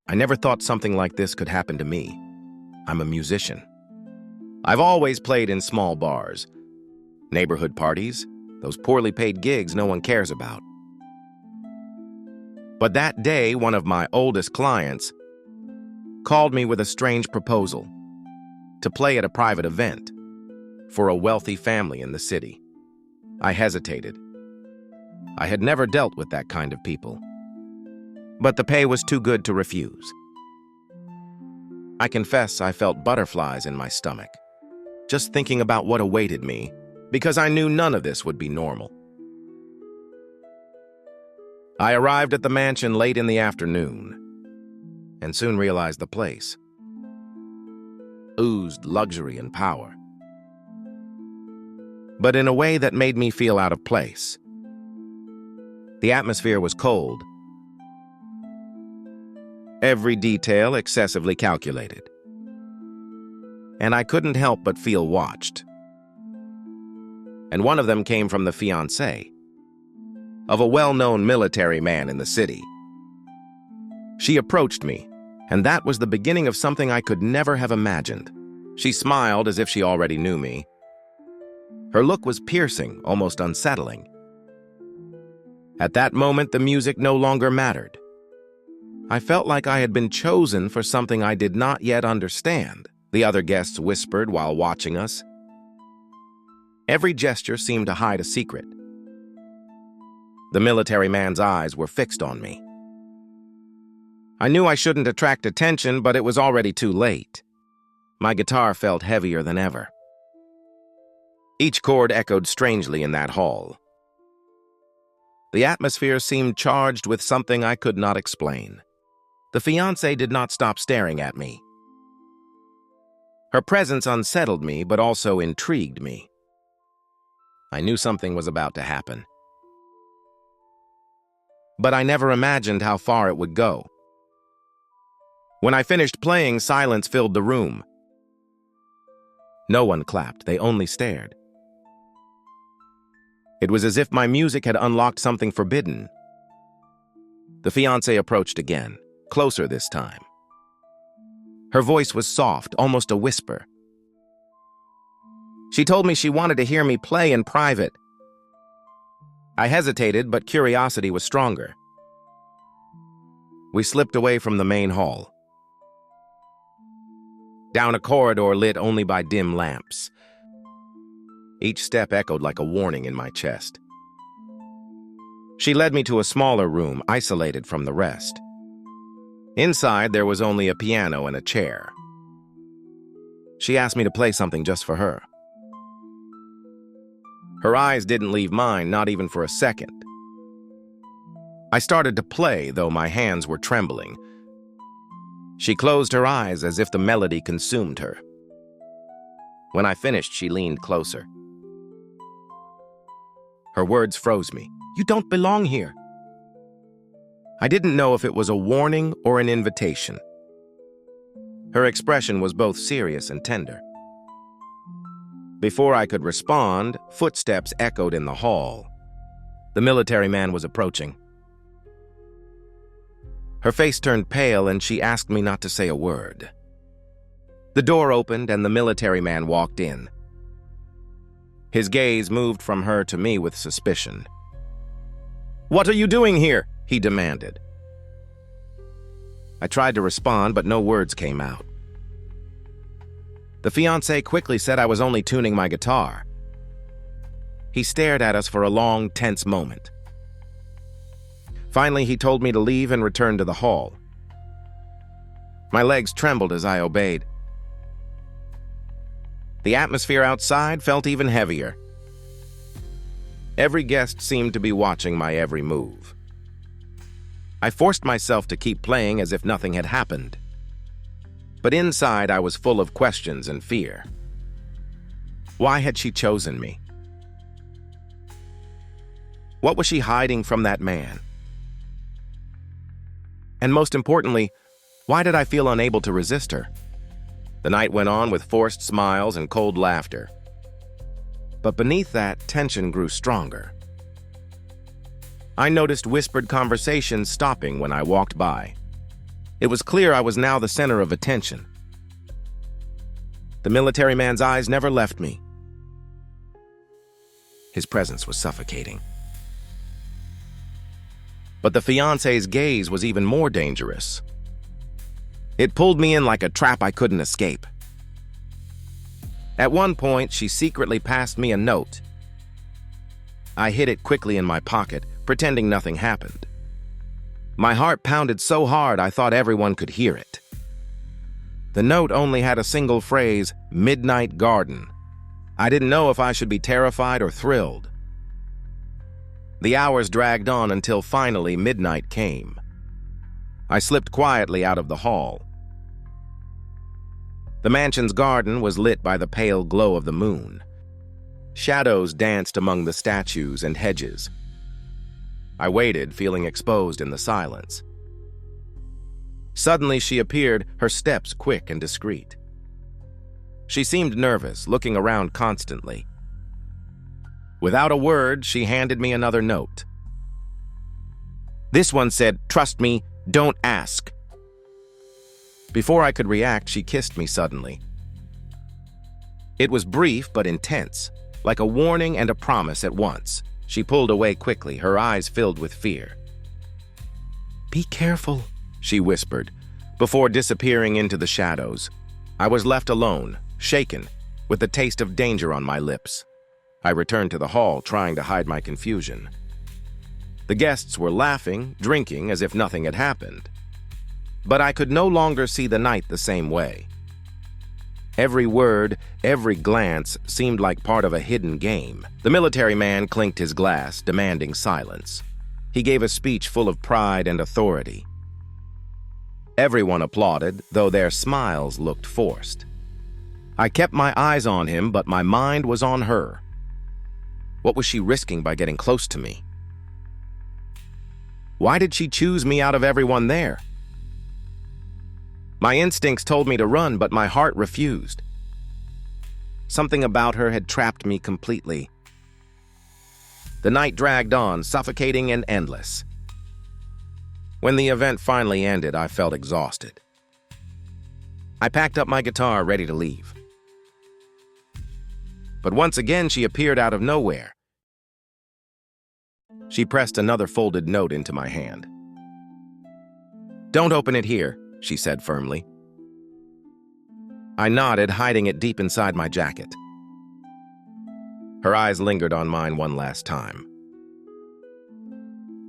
I never thought something like this could happen to me. I'm a musician. I've always played in small bars, neighborhood parties, those poorly paid gigs no one cares about. But that day, one of my oldest clients called me with a strange proposal to play at a private event for a wealthy family in the city. I hesitated. I had never dealt with that kind of people. But the pay was too good to refuse. I confess I felt butterflies in my stomach, just thinking about what awaited me, because I knew none of this would be normal. I arrived at the mansion late in the afternoon, and soon realized the place oozed luxury and power, but in a way that made me feel out of place. The atmosphere was cold, every detail excessively calculated, and I couldn't help but feel watched. And one of them came from the fiancée of a well-known military man in the city. She approached me, and that was the beginning of something I could never have imagined. She smiled as if she already knew me. Her look was piercing, almost unsettling. At that moment, the music no longer mattered. I felt like I had been chosen for something I did not yet understand, the other guests whispered while watching us. Every gesture seemed to hide a secret. The military man's eyes were fixed on me. I knew I shouldn't attract attention, but it was already too late. My guitar felt heavier than ever. Each chord echoed strangely in that hall. The atmosphere seemed charged with something I could not explain. The fiancée did not stop staring at me. Her presence unsettled me, but also intrigued me. I knew something was about to happen. But I never imagined how far it would go. When I finished playing, silence filled the room. No one clapped, they only stared. It was as if my music had unlocked something forbidden. The fiancée approached again, closer this time. Her voice was soft, almost a whisper. She told me she wanted to hear me play in private. I hesitated, but curiosity was stronger. We slipped away from the main hall, down a corridor lit only by dim lamps. Each step echoed like a warning in my chest. She led me to a smaller room, isolated from the rest. Inside, there was only a piano and a chair. She asked me to play something just for her. Her eyes didn't leave mine, not even for a second. I started to play, though my hands were trembling. She closed her eyes as if the melody consumed her. When I finished, she leaned closer. Her words froze me. "You don't belong here." I didn't know if it was a warning or an invitation. Her expression was both serious and tender. Before I could respond, footsteps echoed in the hall. The military man was approaching. Her face turned pale, and she asked me not to say a word. The door opened, and the military man walked in. His gaze moved from her to me with suspicion. "What are you doing here?" he demanded. I tried to respond, but no words came out. The fiancé quickly said I was only tuning my guitar. He stared at us for a long, tense moment. Finally, he told me to leave and return to the hall. My legs trembled as I obeyed. The atmosphere outside felt even heavier. Every guest seemed to be watching my every move. I forced myself to keep playing as if nothing had happened. But inside, I was full of questions and fear. Why had she chosen me? What was she hiding from that man? And most importantly, why did I feel unable to resist her? The night went on with forced smiles and cold laughter. But beneath that, tension grew stronger. I noticed whispered conversations stopping when I walked by. It was clear I was now the center of attention. The military man's eyes never left me. His presence was suffocating. But the fiancé's gaze was even more dangerous. It pulled me in like a trap I couldn't escape. At one point, she secretly passed me a note. I hid it quickly in my pocket, pretending nothing happened. My heart pounded so hard I thought everyone could hear it. The note only had a single phrase, "Midnight Garden." I didn't know if I should be terrified or thrilled. The hours dragged on until finally midnight came. I slipped quietly out of the hall. The mansion's garden was lit by the pale glow of the moon. Shadows danced among the statues and hedges. I waited, feeling exposed in the silence. Suddenly she appeared, her steps quick and discreet. She seemed nervous, looking around constantly. Without a word, she handed me another note. This one said, "Trust me, don't ask." Before I could react, she kissed me suddenly. It was brief but intense, like a warning and a promise at once. She pulled away quickly, her eyes filled with fear. "Be careful," she whispered, before disappearing into the shadows. I was left alone, shaken, with the taste of danger on my lips. I returned to the hall, trying to hide my confusion. The guests were laughing, drinking as if nothing had happened. But I could no longer see the night the same way. Every word, every glance seemed like part of a hidden game. The military man clinked his glass, demanding silence. He gave a speech full of pride and authority. Everyone applauded, though their smiles looked forced. I kept my eyes on him, but my mind was on her. What was she risking by getting close to me? Why did she choose me out of everyone there? My instincts told me to run, but my heart refused. Something about her had trapped me completely. The night dragged on, suffocating and endless. When the event finally ended, I felt exhausted. I packed up my guitar, ready to leave. But once again, she appeared out of nowhere. She pressed another folded note into my hand. "Don't open it here," she said firmly. I nodded, hiding it deep inside my jacket. Her eyes lingered on mine one last time.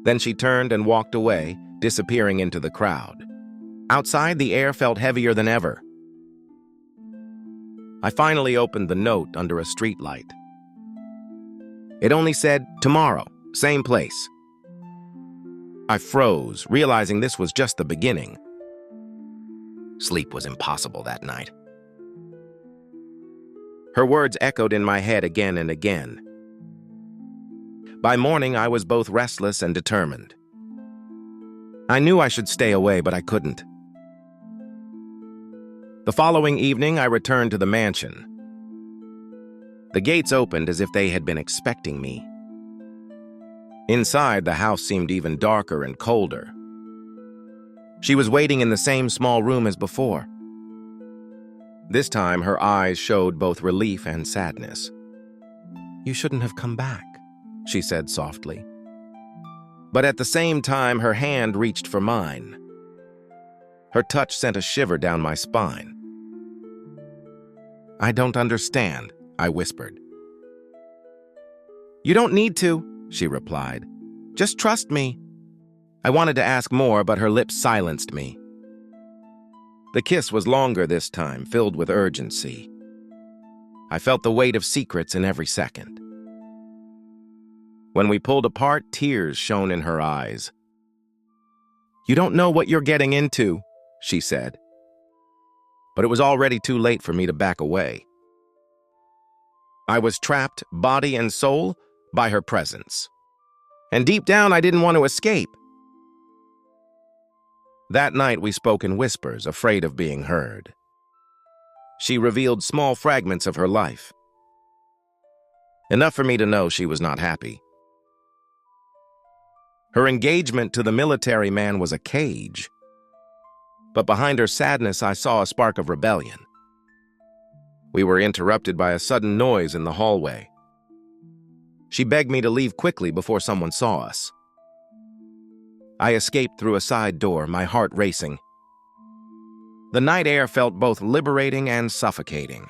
Then she turned and walked away, disappearing into the crowd. Outside, the air felt heavier than ever. I finally opened the note under a streetlight. It only said, "Tomorrow, same place." I froze, realizing this was just the beginning. Sleep was impossible that night. Her words echoed in my head again and again. By morning, I was both restless and determined. I knew I should stay away, but I couldn't. The following evening, I returned to the mansion. The gates opened as if they had been expecting me. Inside, the house seemed even darker and colder. She was waiting in the same small room as before. This time, her eyes showed both relief and sadness. "You shouldn't have come back," she said softly. But at the same time, her hand reached for mine. Her touch sent a shiver down my spine. "I don't understand," I whispered. "You don't need to," she replied. "Just trust me." I wanted to ask more, but her lips silenced me. The kiss was longer this time, filled with urgency. I felt the weight of secrets in every second. When we pulled apart, tears shone in her eyes. "You don't know what you're getting into," she said. But it was already too late for me to back away. I was trapped, body and soul, by her presence. And deep down, I didn't want to escape. That night, we spoke in whispers, afraid of being heard. She revealed small fragments of her life. Enough for me to know she was not happy. Her engagement to the military man was a cage. but behind her sadness I saw a spark of rebellion. We were interrupted by a sudden noise in the hallway. She begged me to leave quickly before someone saw us. I escaped through a side door, my heart racing. The night air felt both liberating and suffocating.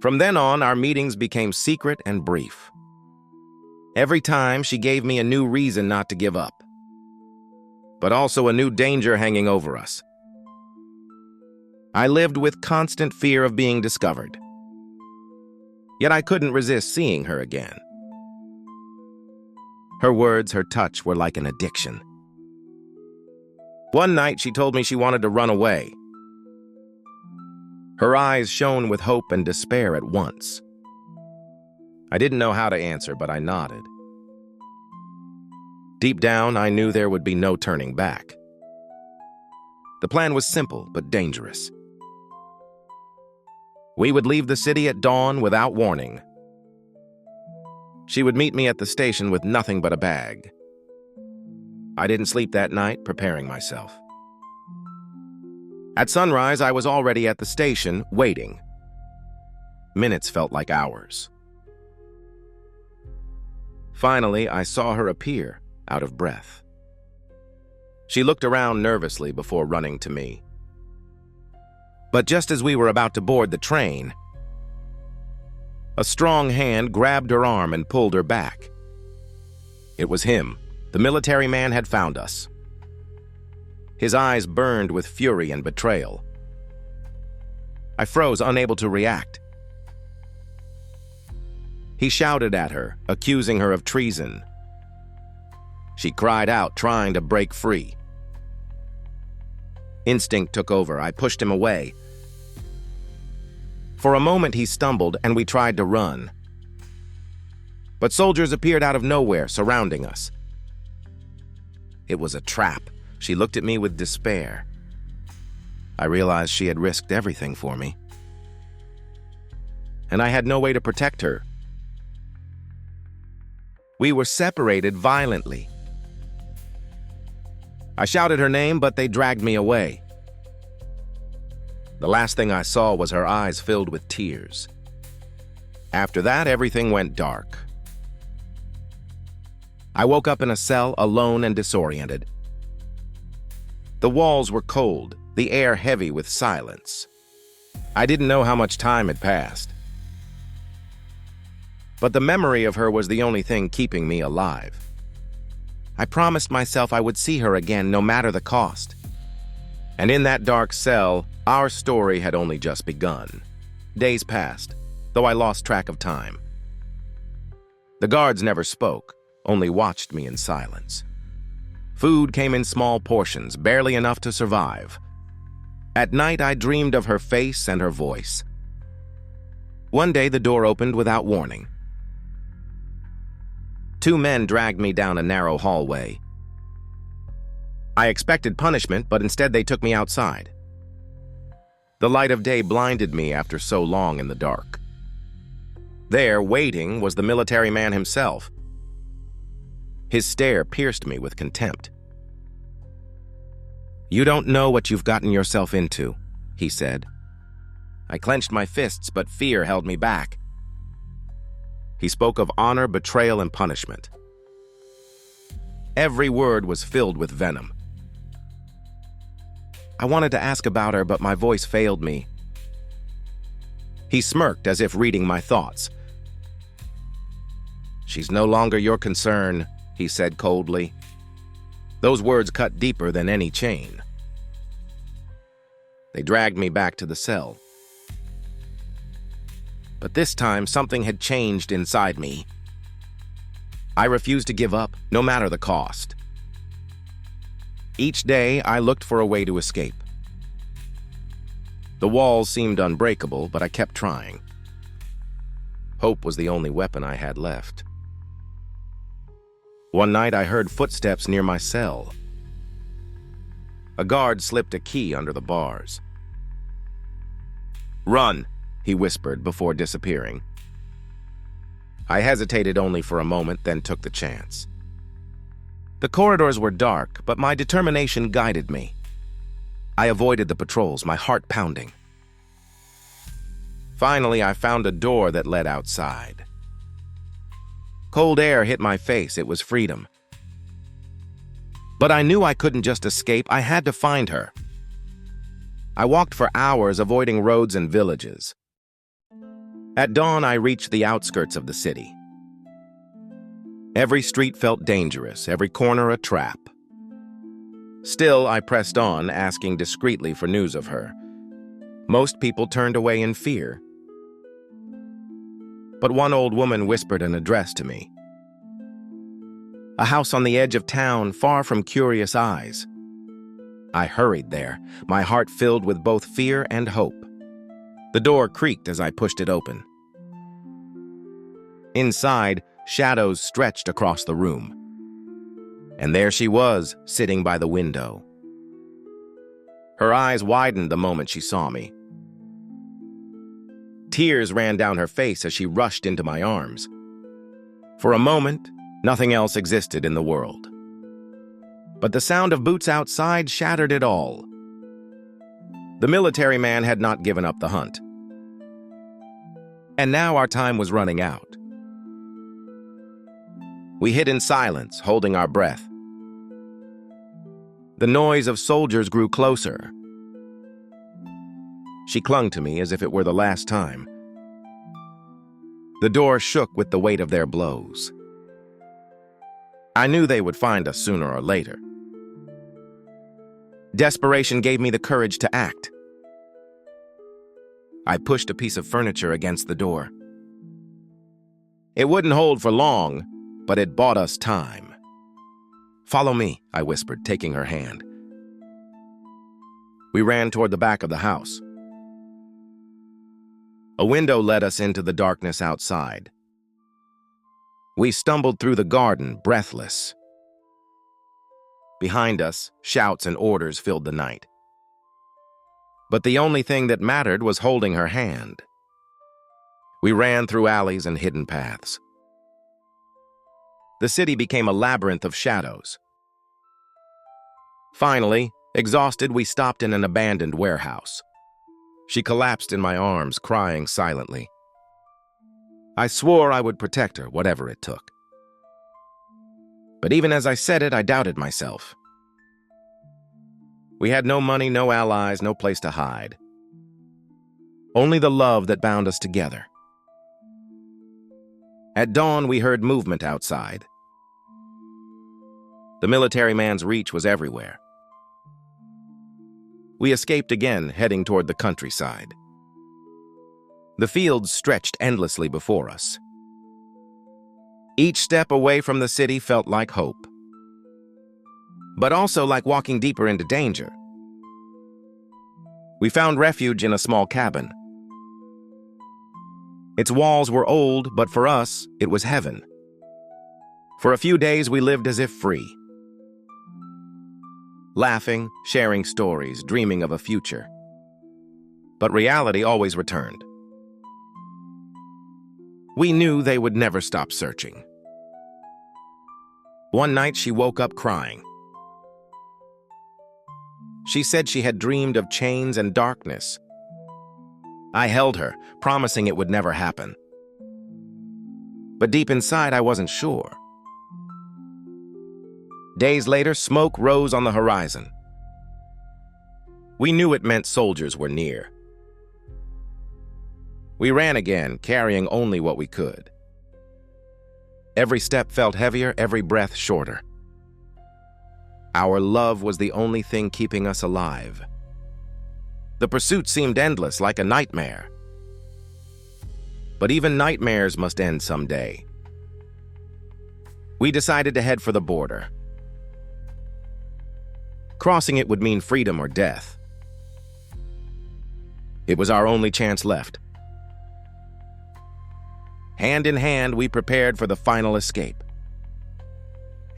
From then on, our meetings became secret and brief. Every time, she gave me a new reason not to give up, but also a new danger hanging over us. I lived with constant fear of being discovered. Yet I couldn't resist seeing her again. Her words, her touch were like an addiction. One night, she told me she wanted to run away. Her eyes shone with hope and despair at once. I didn't know how to answer, but I nodded. Deep down, I knew there would be no turning back. The plan was simple but dangerous. We would leave the city at dawn without warning. She would meet me at the station with nothing but a bag. I didn't sleep that night, preparing myself. At sunrise, I was already at the station, waiting. Minutes felt like hours. Finally, I saw her appear, out of breath. She looked around nervously before running to me. But just as we were about to board the train, a strong hand grabbed her arm and pulled her back. It was him. The military man had found us. His eyes burned with fury and betrayal. I froze, unable to react. He shouted at her, accusing her of treason. She cried out, trying to break free. Instinct took over. I pushed him away. For a moment, he stumbled, and we tried to run. But soldiers appeared out of nowhere, surrounding us. It was a trap. She looked at me with despair. I realized she had risked everything for me, and I had no way to protect her. We were separated violently. I shouted her name, but they dragged me away. The last thing I saw was her eyes filled with tears. After that, everything went dark. I woke up in a cell, alone and disoriented. The walls were cold, the air heavy with silence. I didn't know how much time had passed. But the memory of her was the only thing keeping me alive. I promised myself I would see her again, no matter the cost. And in that dark cell, our story had only just begun. Days passed, though I lost track of time. The guards never spoke, only watched me in silence. Food came in small portions, barely enough to survive. At night, I dreamed of her face and her voice. One day, the door opened without warning. Two men dragged me down a narrow hallway. I expected punishment, but instead they took me outside. The light of day blinded me after so long in the dark. There, waiting, was the military man himself. His stare pierced me with contempt. "You don't know what you've gotten yourself into," he said. I clenched my fists, but fear held me back. He spoke of honor, betrayal, and punishment. Every word was filled with venom. I wanted to ask about her, but my voice failed me. He smirked as if reading my thoughts. "She's no longer your concern," he said coldly. Those words cut deeper than any chain. They dragged me back to the cell. But this time, something had changed inside me. I refused to give up, no matter the cost. Each day, I looked for a way to escape. The walls seemed unbreakable, but I kept trying. Hope was the only weapon I had left. One night, I heard footsteps near my cell. A guard slipped a key under the bars. "Run," he whispered before disappearing. I hesitated only for a moment, then took the chance. The corridors were dark, but my determination guided me. I avoided the patrols, my heart pounding. Finally, I found a door that led outside. Cold air hit my face. It was freedom. But I knew I couldn't just escape. I had to find her. I walked for hours, avoiding roads and villages. At dawn, I reached the outskirts of the city. Every street felt dangerous, every corner a trap. Still, I pressed on, asking discreetly for news of her. Most people turned away in fear. But one old woman whispered an address to me. A house on the edge of town, far from curious eyes. I hurried there, my heart filled with both fear and hope. The door creaked as I pushed it open. Inside, shadows stretched across the room. And there she was, sitting by the window. Her eyes widened the moment she saw me. Tears ran down her face as she rushed into my arms. For a moment, nothing else existed in the world. But the sound of boots outside shattered it all. The military man had not given up the hunt. And now our time was running out. We hid in silence, holding our breath. The noise of soldiers grew closer. She clung to me as if it were the last time. The door shook with the weight of their blows. I knew they would find us sooner or later. Desperation gave me the courage to act. I pushed a piece of furniture against the door. It wouldn't hold for long, but it bought us time. "Follow me," I whispered, taking her hand. We ran toward the back of the house. A window led us into the darkness outside. We stumbled through the garden, breathless. Behind us, shouts and orders filled the night. But the only thing that mattered was holding her hand. We ran through alleys and hidden paths. The city became a labyrinth of shadows. Finally, exhausted, we stopped in an abandoned warehouse. She collapsed in my arms, crying silently. I swore I would protect her, whatever it took. But even as I said it, I doubted myself. We had no money, no allies, no place to hide. Only the love that bound us together. At dawn, we heard movement outside. The military man's reach was everywhere. We escaped again, heading toward the countryside. The fields stretched endlessly before us. Each step away from the city felt like hope, but also like walking deeper into danger. We found refuge in a small cabin. Its walls were old, but for us, it was heaven. For a few days, we lived as if free. Laughing, sharing stories, dreaming of a future. But reality always returned. We knew they would never stop searching. One night, she woke up crying. She said she had dreamed of chains and darkness. I held her, promising it would never happen. But deep inside, I wasn't sure. Days later, smoke rose on the horizon. We knew it meant soldiers were near. We ran again, carrying only what we could. Every step felt heavier, every breath shorter. Our love was the only thing keeping us alive. The pursuit seemed endless, like a nightmare. But even nightmares must end someday. We decided to head for the border. Crossing it would mean freedom or death. It was our only chance left. Hand in hand, we prepared for the final escape.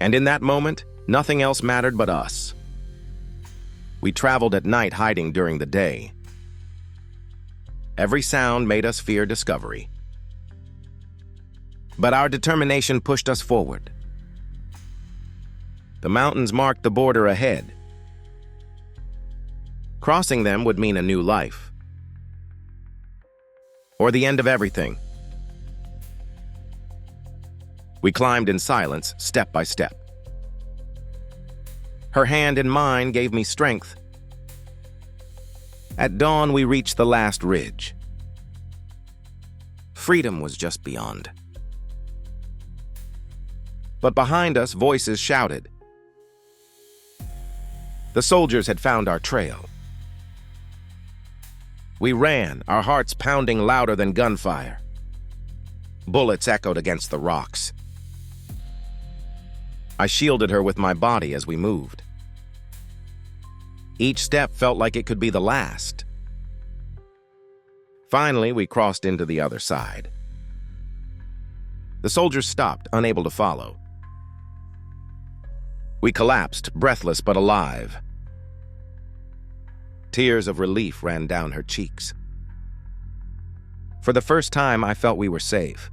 And in that moment, nothing else mattered but us. We traveled at night, hiding during the day. Every sound made us fear discovery. But our determination pushed us forward. The mountains marked the border ahead. Crossing them would mean a new life. Or the end of everything. We climbed in silence, step by step. Her hand in mine gave me strength. At dawn, we reached the last ridge. Freedom was just beyond. But behind us, voices shouted. The soldiers had found our trail. We ran, our hearts pounding louder than gunfire. Bullets echoed against the rocks. I shielded her with my body as we moved. Each step felt like it could be the last. Finally, we crossed into the other side. The soldiers stopped, unable to follow. We collapsed, breathless but alive. Tears of relief ran down her cheeks. For the first time, I felt we were safe.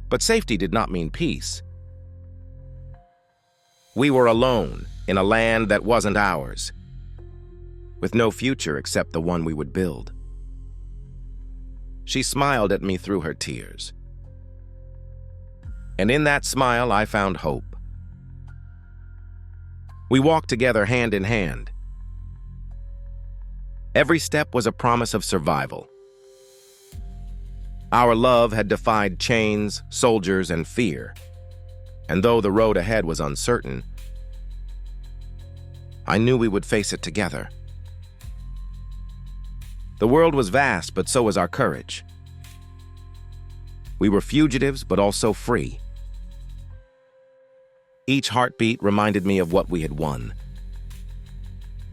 But safety did not mean peace. We were alone in a land that wasn't ours, with no future except the one we would build. She smiled at me through her tears. And in that smile, I found hope. We walked together hand in hand. Every step was a promise of survival. Our love had defied chains, soldiers, and fear. And though the road ahead was uncertain, I knew we would face it together. The world was vast, but so was our courage. We were fugitives, but also free. Each heartbeat reminded me of what we had won,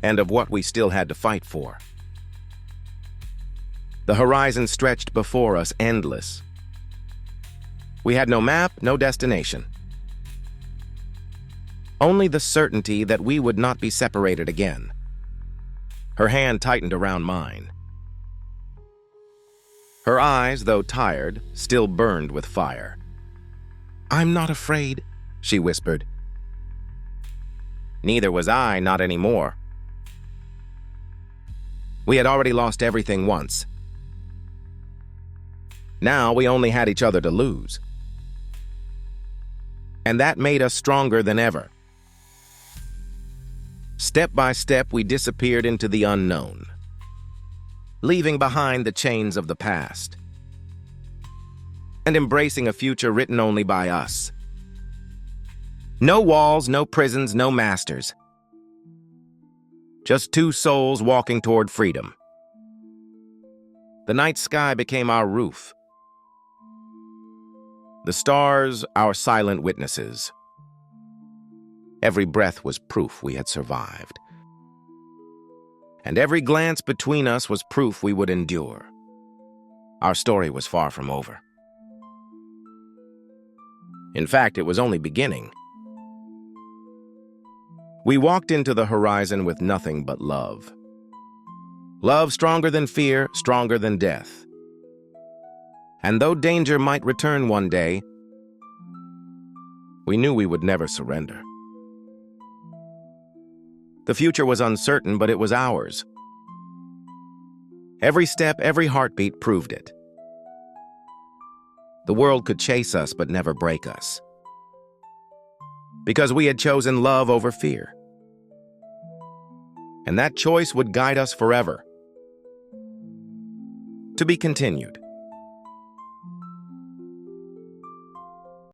and of what we still had to fight for. The horizon stretched before us, endless. We had no map, no destination. Only the certainty that we would not be separated again. Her hand tightened around mine. Her eyes, though tired, still burned with fire. "I'm not afraid," she whispered. Neither was I, not anymore. We had already lost everything once. Now we only had each other to lose. And that made us stronger than ever. Step by step, we disappeared into the unknown, leaving behind the chains of the past, and embracing a future written only by us. No walls, no prisons, no masters. Just two souls walking toward freedom. The night sky became our roof. The stars, our silent witnesses. Every breath was proof we had survived. And every glance between us was proof we would endure. Our story was far from over. In fact, it was only beginning. We walked into the horizon with nothing but love. Love stronger than fear, stronger than death. And though danger might return one day, we knew we would never surrender. The future was uncertain, but it was ours. Every step, every heartbeat proved it. The world could chase us, but never break us. Because we had chosen love over fear. And that choice would guide us forever. To be continued.